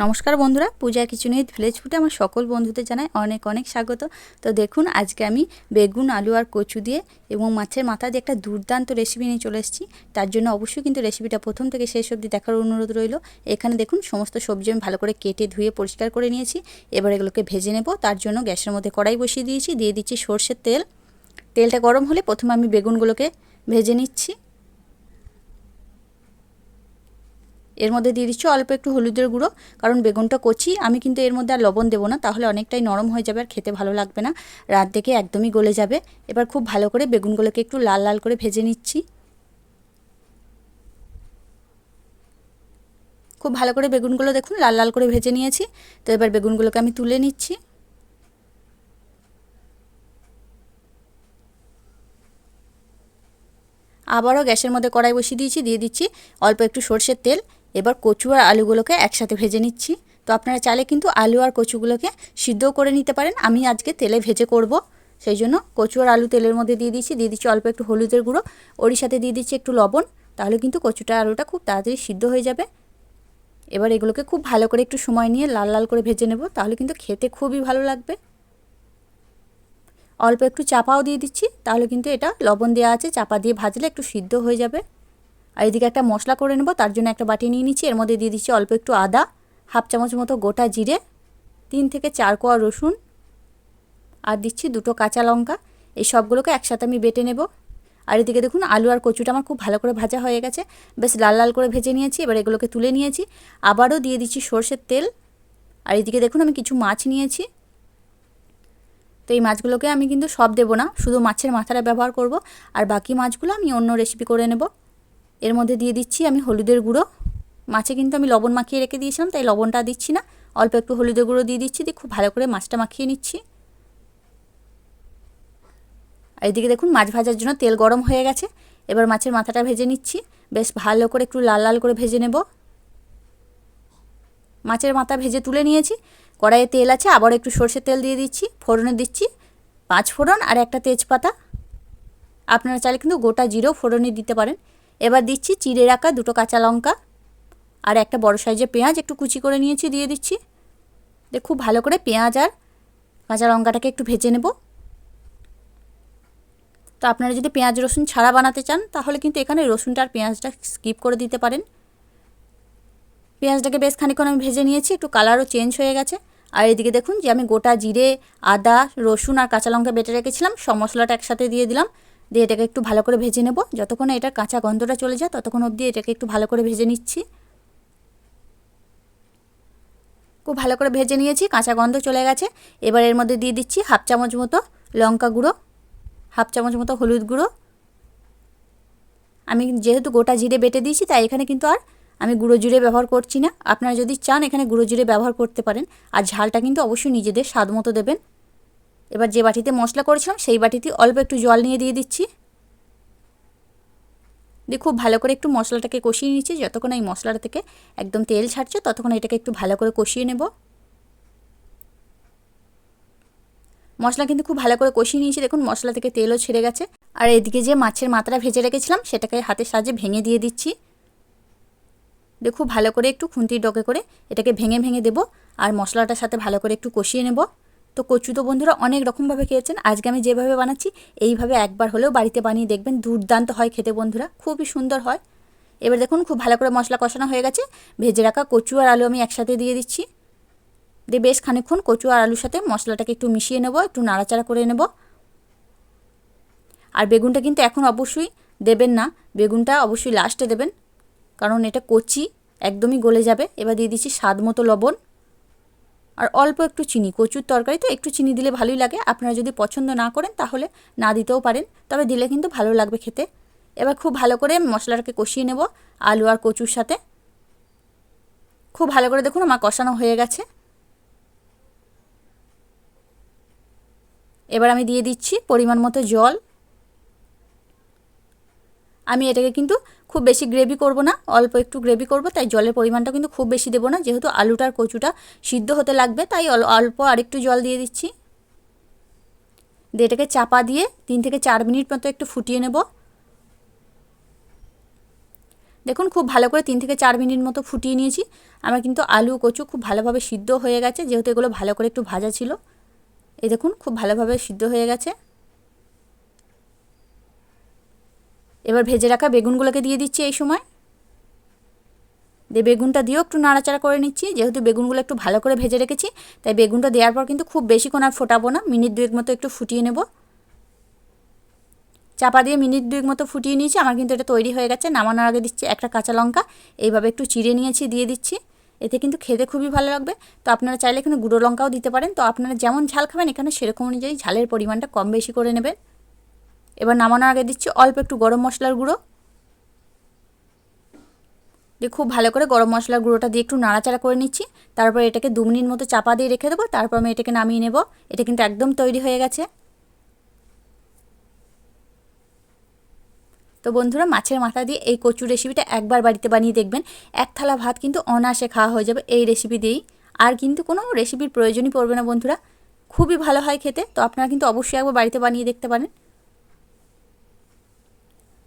নমস্কার বন্ধুরা, পূজা kitchen with village ফুডে আমার সকল বন্ধুদের জানাই অনেক অনেক স্বাগত। তো দেখুন, আজকে আমি বেগুন, আলু আর কচু দিয়ে এবং মাছের মাথা দিয়ে একটা দুর্দান্ত রেসিপি নিয়ে চলে এসেছি। তার জন্য অবশ্যই কিন্তু রেসিপিটা প্রথম থেকে শেষ অবধি দেখার অনুরোধ রইল। এখানে দেখুন, সমস্ত সবজি আমি ভালো করে কেটে ধুয়ে পরিষ্কার করে নিয়েছি। এবার এগুলোকে ভেজে নেব। তার জন্য গ্যাসের মধ্যে কড়াই বসিয়ে দিয়েছি, দিয়ে দিচ্ছি সরষের তেল। তেলটা গরম হলে প্রথমে আমি বেগুনগুলোকে ভেজে নিচ্ছি। এর মধ্যে দিয়ে দিচ্ছি অল্প একটু হলুদের গুঁড়ো, কারণ বেগুনটা কচি, আমি কিন্তু এর মধ্যে আর লবণ দেবো না, তাহলে অনেকটাই নরম হয়ে যাবে আর খেতে ভালো লাগবে না, রাত থেকে একদমই গলে যাবে। এবার খুব ভালো করে বেগুনগুলোকে একটু লাল লাল করে ভেজে নিচ্ছি। খুব ভালো করে বেগুনগুলো দেখুন লাল লাল করে ভেজে নিয়েছি। তো এবার বেগুনগুলোকে আমি তুলে নিচ্ছি। আবারও গ্যাসের মধ্যে কড়াই বসিয়ে দিয়েছি, দিয়ে দিচ্ছি অল্প একটু সরষের তেল। এবার কচু আর আলুগুলোকে একসাথে ভেজে নিচ্ছি। তো আপনারা চাইলে কিন্তু আলু আর কচুগুলোকে সিদ্ধও করে নিতে পারেন, আমি আজকে তেলে ভেজে করব, সেই জন্য কচু আর আলু তেলের মধ্যে দিয়ে দিচ্ছি অল্প একটু হলুদের গুঁড়ো, ওরই সাথে দিয়ে দিচ্ছি একটু লবণ, তাহলে কিন্তু কচুটা আলুটা খুব তাড়াতাড়ি সিদ্ধ হয়ে যাবে। এবার এগুলোকে খুব ভালো করে একটু সময় নিয়ে লাল লাল করে ভেজে নেব, তাহলে কিন্তু খেতে খুবই ভালো লাগবে। অল্প একটু চাপাও দিয়ে দিচ্ছি, তাহলে কিন্তু এটা লবণ দেওয়া আছে, চাপা দিয়ে ভাজলে একটু সিদ্ধ হয়ে যাবে। আর এদিকে একটা মশলা করে নেব, তার জন্য একটা বাটি নিয়ে নিচ্ছি। এর মধ্যে দিয়ে দিচ্ছি অল্প একটু আদা, হাফ চামচ মতো গোটা জিরে, 3 থেকে 4 কোয়া রসুন, আর দিচ্ছি 2টো কাঁচা লঙ্কা। এই সবগুলোকে একসাথে আমি বেটে নেব। আর এদিকে দেখুন, আলু আর কচুটা আমার খুব ভালো করে ভাজা হয়ে গেছে, বেশ লাল লাল করে ভেজে নিয়েছি। এবার এগুলোকে তুলে নিয়েছি, আবারও দিয়ে দিচ্ছি সরষের তেল। আর এদিকে দেখুন, আমি কিছু মাছ নিয়েছি। তো এই মাছগুলোকে আমি কিন্তু সব দেবো না, শুধু মাছের মাথাটা ব্যবহার করব, আর বাকি মাছগুলো আমি অন্য রেসিপি করে নেব। এর মধ্যে দিয়ে দিচ্ছি আমি হলুদের গুঁড়ো। মাছে কিন্তু আমি লবণ মাখিয়ে রেখে দিয়েছিলাম, তাই লবণটা দিচ্ছি না, অল্প একটু হলুদের গুঁড়ো দিয়ে দিচ্ছি, দিয়ে খুব ভালো করে মাছটা মাখিয়ে নিচ্ছি। আর এদিকে দেখুন, মাছ ভাজার জন্য তেল গরম হয়ে গেছে। এবার মাছের মাথাটা ভেজে নিচ্ছি, বেশ ভালো করে একটু লাল লাল করে ভেজে নেব। মাছের মাথা ভেজে তুলে নিয়েছি। কড়াইয়ে তেল আছে, আবার একটু সরষের তেল দিয়ে দিচ্ছি, ফোড়নে দিচ্ছি 5 ফোড়ন আর একটা তেজপাতা। আপনারা চাইলে কিন্তু গোটা জিরেও ফোড়নে দিতে পারেন। এবার দিচ্ছি চিড়ে রাখা 2টো কাঁচা লঙ্কা আর একটা বড় সাইজের পেঁয়াজ একটু কুচি করে নিয়েছি, দিয়ে দিচ্ছি। খুব ভালো করে পেঁয়াজ আর কাঁচা লঙ্কাটাকে একটু ভেজে নেব। তো আপনারা যদি পেঁয়াজ রসুন ছাড়া বানাতে চান, তাহলে কিন্তু এখানে রসুনটা আর পেঁয়াজটা স্কিপ করে দিতে পারেন। পেঁয়াজটাকে বেশ খানিকক্ষণ আমি ভেজে নিয়েছি, একটু কালারও চেঞ্জ হয়ে গেছে। আর এদিকে দেখুন যে আমি গোটা জিরে, আদা, রসুন আর কাঁচা লঙ্কা বেটে রেখেছিলাম, সব মশলাটা একসাথে দিয়ে দিলাম, দিয়ে এটাকে একটু ভালো করে ভেজে নেব। যতক্ষণ এটার কাঁচা গন্ধটা চলে যায় ততক্ষণ অবধি এটাকে একটু ভালো করে ভেজে নিচ্ছি। খুব ভালো করে ভেজে নিয়েছি, কাঁচা গন্ধ চলে গেছে। এবার এর মধ্যে দিয়ে দিচ্ছি হাফ চামচ মতো লঙ্কা গুঁড়ো, হাফ চামচ মতো হলুদ গুঁড়ো। আমি যেহেতু গোটা জিরে বেটে দিয়েছি, তাই এখানে কিন্তু আর আমি গুঁড়ো জিরে ব্যবহার করছি না। আপনারা যদি চান এখানে গুঁড়ো জিরে ব্যবহার করতে পারেন, আর ঝালটা কিন্তু অবশ্যই নিজেদের স্বাদ মতো দেবেন। এবার যে বাটিতে মশলা করেছিলাম সেই বাটিতে অল্প একটু জল নিয়ে দিয়ে দিচ্ছি, দিয়ে খুব ভালো করে একটু মশলাটাকে কষিয়ে নিচ্ছি। যতক্ষণ এই মশলাটা থেকে একদম তেল ছাড়ছে ততক্ষণ এটাকে একটু ভালো করে কষিয়ে নেব। মশলা কিন্তু খুব ভালো করে কষিয়ে নিয়েছি, দেখুন মশলা থেকে তেলও ছেড়ে গেছে। আর এদিকে যে মাছের মাথাটা ভেজে রেখেছিলাম সেটাকে হাতের সাহায্যে ভেঙে দিয়ে দিচ্ছি। খুব ভালো করে একটু খুন্তির ডগে করে এটাকে ভেঙে ভেঙে দেবো, আর মশলাটার সাথে ভালো করে একটু কষিয়ে নেব। তো কচু তো বন্ধুরা অনেক রকমভাবে খেয়েছেন, আজকে আমি যেভাবে বানাচ্ছি এইভাবে একবার হলেও বাড়িতে বানিয়ে দেখবেন, দুর্দান্ত হয় খেতে বন্ধুরা, খুবই সুন্দর হয়। এবার দেখুন খুব ভালো করে মশলা কষানো হয়ে গেছে, ভেজে রাখা কচু আর আলু আমি একসাথে দিয়ে দিচ্ছি, দিয়ে বেশ খানিকক্ষণ কচু আর আলুর সাথে মশলাটাকে একটু মিশিয়ে নেব, একটু নাড়াচাড়া করে নেব। আর বেগুনটা কিন্তু এখন অবশ্যই দেবেন না, বেগুনটা অবশ্যই লাস্টে দেবেন, কারণ এটা কচি, একদমই গলে যাবে। এবার দিয়ে দিচ্ছি স্বাদ মতো লবণ আর অল্প একটু চিনি। কচুর তরকারি তো একটু চিনি দিলে ভালোই লাগে, আপনারা যদি পছন্দ না করেন তাহলে না দিতেও পারেন, তবে দিলে কিন্তু ভালো লাগবে খেতে। এবার খুব ভালো করে মশলাটাকে কষিয়ে নেব আলু আর কচুর সাথে। খুব ভালো করে দেখুন আমার কষানো হয়ে গেছে। এবার আমি দিয়ে দিচ্ছি পরিমাণ মতো জল। আমি এটাকে কিন্তু খুব বেশি গ্রেভি করব না, অল্প একটু গ্রেভি করব, তাই জলের পরিমাণটা কিন্তু খুব বেশি দেবো না, যেহেতু আলুটা আর কচুটা সিদ্ধ হতে লাগবে, তাই অল্প আরেকটু জল দিয়ে দিচ্ছি। দিয়ে এটাকে চাপা দিয়ে 3 থেকে 4 মিনিট মতো একটু ফুটিয়ে নেব। দেখুন খুব ভালো করে 3 থেকে 4 মিনিট মতো ফুটিয়ে নিয়েছি। আমার কিন্তু আলু কচু খুব ভালোভাবে সিদ্ধ হয়ে গেছে, যেহেতু এগুলো ভালো করে একটু ভাজা ছিল। এই দেখুন খুব ভালোভাবে সিদ্ধ হয়ে গেছে। এবার ভেজে রাখা বেগুনগুলোকে দিয়ে দিচ্ছি এই সময়। দিয়ে বেগুনটা দিয়েও একটু নাড়াচাড়া করে নিচ্ছি, যেহেতু বেগুনগুলো একটু ভালো করে ভেজে রেখেছি তাই বেগুনটা দেওয়ার পর কিন্তু খুব বেশিক্ষণ আর ফোটাবো না, মিনিট 2 মতো একটু ফুটিয়ে নেব। চাপা দিয়ে মিনিট 2 মতো ফুটিয়ে নিয়েছি। আমার কিন্তু এটা তৈরি হয়ে গেছে। নামানোর আগে দিচ্ছি একটা কাঁচা লঙ্কা, এইভাবে একটু চিড়ে নিয়েছি, দিয়ে দিচ্ছি। এতে কিন্তু খেতে খুবই ভালো লাগবে। তো আপনারা চাইলে এখানে গুঁড়ো লঙ্কাও দিতে পারেন। তো আপনারা যেমন ঝাল খাবেন এখানে সেরকম অনুযায়ী ঝালের পরিমাণটা কম বেশি করে নেবেন। এবার নামানোর আগে দিচ্ছি অল্প একটু গরম মশলার গুঁড়ো, দিয়ে খুব ভালো করে গরম মশলার গুঁড়োটা দিয়ে একটু নাড়াচাড়া করে নিচ্ছি। তারপর এটাকে 2 মিনিট মতো চাপা দিয়ে রেখে দেবো। তারপর আমি এটাকে নামিয়ে নেব। এটা কিন্তু একদম তৈরি হয়ে গেছে। তো বন্ধুরা, মাছের মাথা দিয়ে এই কচু রেসিপিটা একবার বাড়িতে বানিয়ে দেখবেন। এক থালা ভাত কিন্তু অনায়াসে খাওয়া হয়ে যাবে এই রেসিপি দিয়েই। আর কিন্তু কোনো রেসিপির প্রয়োজনই পড়বে না বন্ধুরা, খুবই ভালো হয় খেতে। তো আপনারা কিন্তু অবশ্যই একবার বাড়িতে বানিয়ে দেখতে পারেন।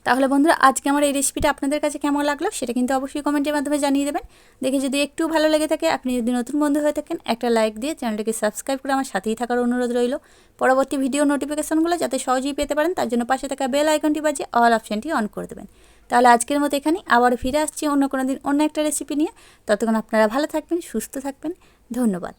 তাহলে বন্ধুরা, আজকে আমার এই রেসিপিটা আপনাদের কাছে কেমন লাগলো সেটা কিন্তু অবশ্যই কমেন্টের মাধ্যমে জানিয়ে দেবেন। দেখে যদি একটু ভালো লেগে থাকে, আপনি যদি নতুন বন্ধু হয়ে থাকেন, একটা লাইক দিয়ে চ্যানেলটিকে সাবস্ক্রাইব করে আমার সাথেই থাকার অনুরোধ রইল। পরবর্তী ভিডিও নোটিফিকেশনগুলো যাতে সহজেই পেতে পারেন তার জন্য পাশে থাকা বেল আইকনটি বাজিয়ে অল অপশানটি অন করে দেবেন। তাহলে আজকের মতো এখানেই, আবার ফিরে আসছি অন্য কোনো দিন অন্য একটা রেসিপি নিয়ে। ততক্ষণ আপনারা ভালো থাকবেন, সুস্থ থাকবেন। ধন্যবাদ।